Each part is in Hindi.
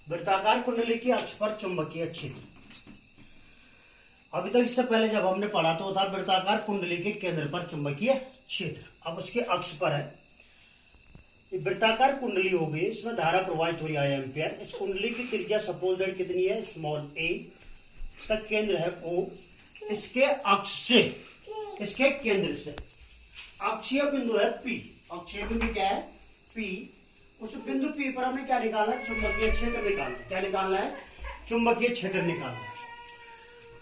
वृत्ताकार कुंडली की अक्ष पर चुंबकीय क्षेत्र। अभी तक इससे पहले जब हमने पढ़ा तो था वृत्ताकार कुंडली के केंद्र पर चुंबकीय क्षेत्र। अब उसके अक्ष पर है वृत्ताकार कुंडली हो गई, इसमें धारा प्रवाहित हो रही है एम्पियर। इस कुंडली की त्रिज्या सपोज दैट कितनी है, स्मॉल ए। इसका केंद्र है ओ। इसके अक्ष से, इसके केंद्र से अक्षीय बिंदु है पी। अक्षीय बिंदु क्या है, पी। उस बिंदु पी पर हमने क्या निकाला, चुंबकीय क्षेत्र निकालना। क्या निकालना है, चुंबकीय क्षेत्र निकालना है।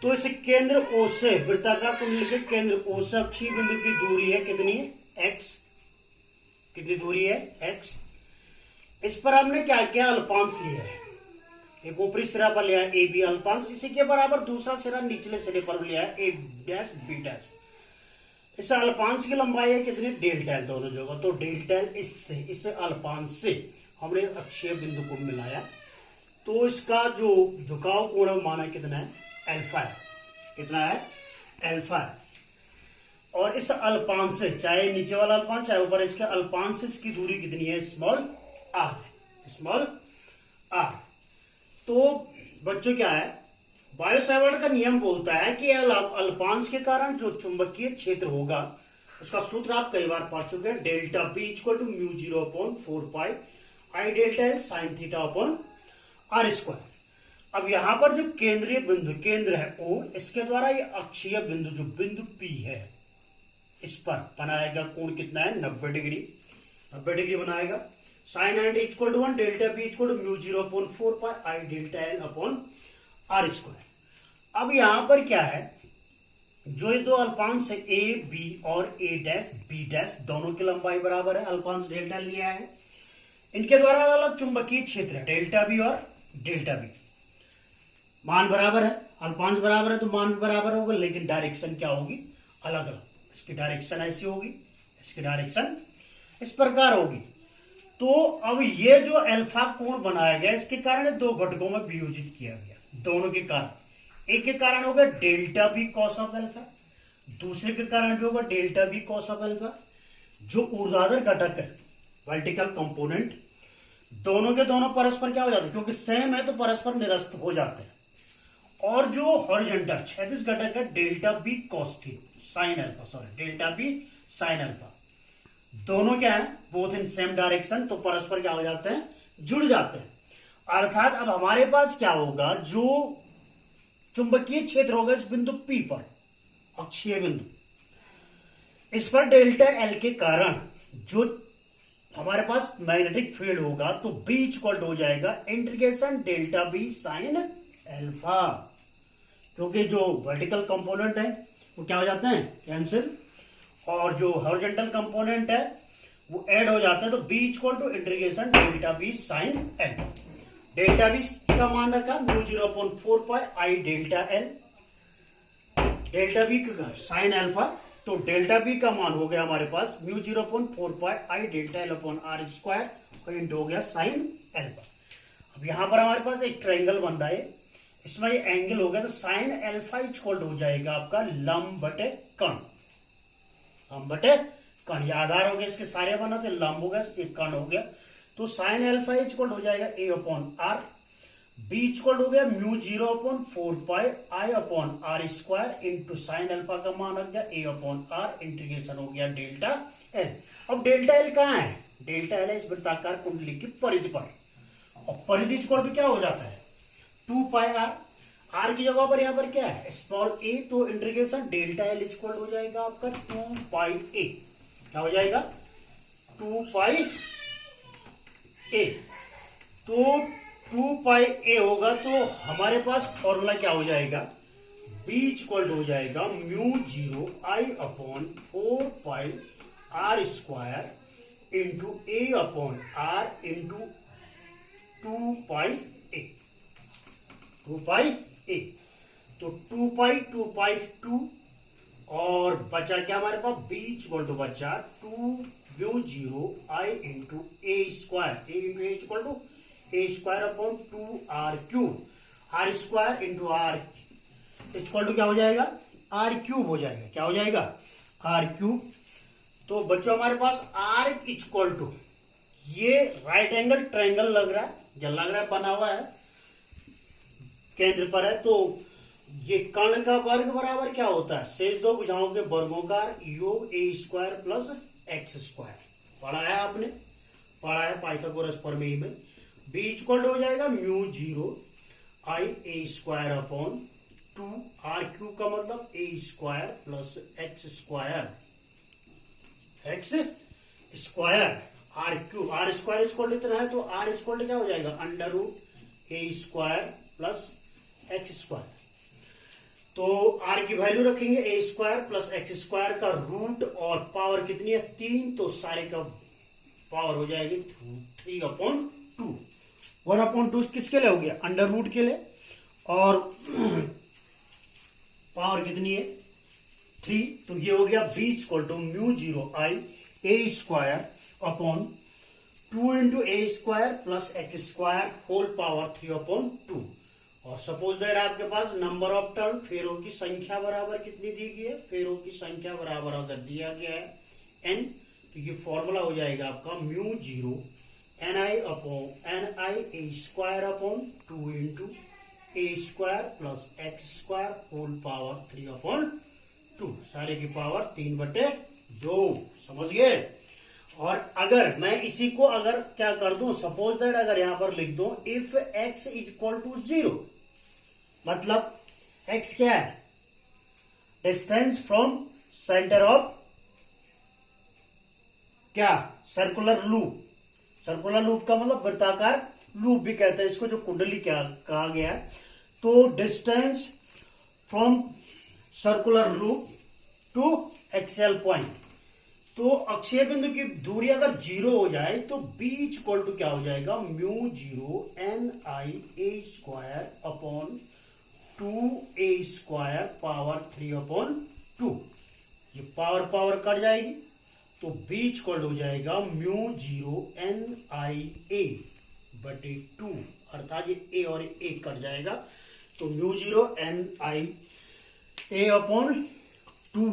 तो इस केंद्र ओ से, वृत्ताकार कुंडली के केंद्र ओ से अक्षीय बिंदु की दूरी है कितनी, एक्स। कितनी दूरी है, एक्स। इस पर हमने क्या किया, अल्पांश लिया है। एक ऊपरी सिरा पर लिया है ए बी अल्पांश, इसी के बराबर दूसरा सिरा निचले सिरे पर लिया है ए डैश बी डैश। इस अल्पांश की लंबाई है कितनी, डेल्टा एल दोनों जगह। तो डेल्टा एल इससे, इस अल्पांश से हमने अक्षीय बिंदु को मिलाया। तो इसका जो झुकाव कोण है माना कितना है, अल्फा है। कितना है, अल्फा है। और इस अल्पांश से, चाहे नीचे वाला अल्पांश चाहे ऊपर, इसके अल्पांश से इसकी दूरी कितनी है, स्मॉल आर। Small are. तो बच्चों क्या है, बायो सावर्ट का नियम बोलता है कि अल्पांश के कारण जो चुंबकीय क्षेत्र होगा उसका सूत्र आप कई बार पढ़ चुके हैं, delta B equal to mu 0/4 pi I delta L sine theta upon R square. अब यहां पर जो केंद्रीय बिंदु, केंद्र है ओ, इसके द्वारा ये अक्षीय बिंदु, जो बिंदु पी है, इस पर बनाएगा कोण कितना है, 90 डिग्री। 90 डिग्री बनाएगा। Sine and equal to 1, delta B equal to mu 0/4 pi I delta L upon R square. अब यहां पर क्या है, जो ये दो अल्पांश है ए बी और ए डैश बी डैश, दोनों की लंबाई बराबर है, अल्पांश डेल्टा लिया है। इनके द्वारा अलग चुंबकीय क्षेत्र है, डेल्टा बी और डेल्टा बी। मान बराबर है, अल्पांश बराबर है तो मान भी बराबर होगा, लेकिन डायरेक्शन क्या होगी, अलग अलग। इसकी डायरेक्शन ऐसी होगी, इसकी डायरेक्शन इस प्रकार होगी। तो अब ये जो अल्फा कोण बनाया गया, इसके कारण दो घटकों में वियोजित किया गया, दोनों के कारण। एक के कारण होगा delta B cos of alpha, दूसरे के कारण भी होगा delta B cos of alpha. जो ऊर्ध्वाधर घटक है, वर्टिकल कंपोनेंट, दोनों के दोनों परस्पर क्या हो जाते हैं, क्योंकि सेम है तो परस्पर निरस्त हो जाते हैं। और जो हॉरिजॉन्टल क्षैतिज घटक है, delta B cos theta sine alpha, sorry delta B sine alpha, दोनों क्या है, बोथ इन सेम डायरेक्शन, तो परस्पर क्या हो जाते हैं, जुड़ जाते हैं। अर्थात अब हमारे पास क्या होगा, जो चुंबकीय क्षेत्र होगा इस बिंदु पी पर, अक्षीय बिंदु, इस पर डेल्टा एल के कारण जो हमारे पास मैग्नेटिक फील्ड होगा, तो बी इक्वल हो जाएगा integration delta B sine alpha. क्योंकि जो वर्टिकल कंपोनेंट है वो क्या हो जाते हैं, कैंसिल, और जो हॉरिजॉन्टल कंपोनेंट है वो ऐड हो जाता है। तो B equal to integration delta B sine alpha. Delta B का मान रखा mu 0/4 pi I delta L, delta B का साइन अल्फा। तो डेल्टा बी का मान हो गया हमारे पास mu 0/4 pi I delta L upon R square, और इंटू हो गया साइन अल्फा। अब यहां पर हमारे पास एक ट्रायंगल बन रहा है, इसमें ये एंगल हो गया, तो साइन अल्फा इक्वल हो जाएगा आपका लंब बटे कर्ण। लंब बटे कर्ण, ये आधार हो गया, इसके सारे बना तो लंब हो गया, एक कर्ण हो गया। तो साइन अल्फा इक्वल हो जाएगा A upon R, B equal हो गया mu 0/4 pi I upon R square into sine alpha का मान रख गया ए अपॉन आर, इंटीग्रेशन हो गया डेल्टा एल। अब डेल्टा एल कहां है, डेल्टा एल है इस वृत्ताकार कुंडली की परिधि पर, और परिधि इक्वल भी क्या हो जाता है, 2 पाई आर। आर की जगह पर यहां पर क्या है, स्मॉल ए, तो इंटीग्रेशन डेल्टा एल इक्वल हो जाएगा आपका 2 पाई ए। क्या हो जाएगा, 2 पाई ए। तो 2 पाई ए होगा, तो हमारे पास फॉर्मूला क्या हो जाएगा, बी इक्वल हो जाएगा mu 0 I upon 4 pi R square into A upon R into 2 pi A. 2 pi A, तो 2 पाई 2 पाई 2, और बचा क्या हमारे पास, बी इक्वल टू बचा 2 mu 0 I into A square, A into A equal to A square upon 2 R cube, R square into R equal to क्या हो जाएगा, आर क्यूब हो जाएगा। क्या हो जाएगा, आर क्यूब। तो बच्चों हमारे पास आर इक्वल टू, ये राइट एंगल ट्रायंगल लग रहा है, जब लग रहा है बना हुआ है केंद्र पर है, तो ये कर्ण का वर्ग बराबर क्या होता है, शेष दो भुजाओं के वर्गों का योग ए स्क्वायर प्लस एक्स स्क्वायर। पढ़ा है आपने, पढ़ा है पाइथागोरस प्रमेय में। बी इक्वल हो जाएगा mu zero I A square upon 2 R cube का मतलब A square plus X square R cube. R square equal इतना है तो आर इक्वल क्या हो जाएगा, under root A square plus X square. तो आर की वैल्यू रखेंगे A square plus X square का रूट और पावर कितनी है 3, तो सारे का पावर हो जाएगी 3/2। 1/2 किसके लिए हो गया, अंडर रूट के लिए, और पावर कितनी है 3, तो ये हो गया B equal to mu zero I A square upon 2 into A square plus X square whole power 3/2। और सपोज दैट आपके पास नंबर ऑफ टर्न फेरों की संख्या बराबर कितनी दी गई है, फेरों की संख्या बराबर अगर दिया गया है n, तो ये फॉर्मूला हो जाएगा आपका mu zero N I A square upon 2 into A square plus X square whole power 3/2, सारे की पावर 3/2। समझ गए। और अगर मैं इसी को अगर क्या कर दूं, सपोज दैट अगर यहां पर लिख दूं इफ x इक्वल टू 0, मतलब x क्या है, डिस्टेंस फ्रॉम सेंटर ऑफ क्या, सर्कुलर लूप। सर्कुलर लूप का मतलब वृत्ताकार लूप भी कहते हैं इसको, जो कुंडली क्या कहा गया है। तो distance from circular loop to axial point, तो अक्षीय बिंदु की दूरी अगर 0 हो जाए तो b इक्वल टू क्या हो जाएगा, mu zero N I A square upon 2 A square power 3/2। ये पावर पावर कट जाएगी तो b इक्वल हो जाएगा म्यू जीरो एन आई ए बटे 2, अर्थात ये a और a कट जाएगा, तो mu zero N I A upon 2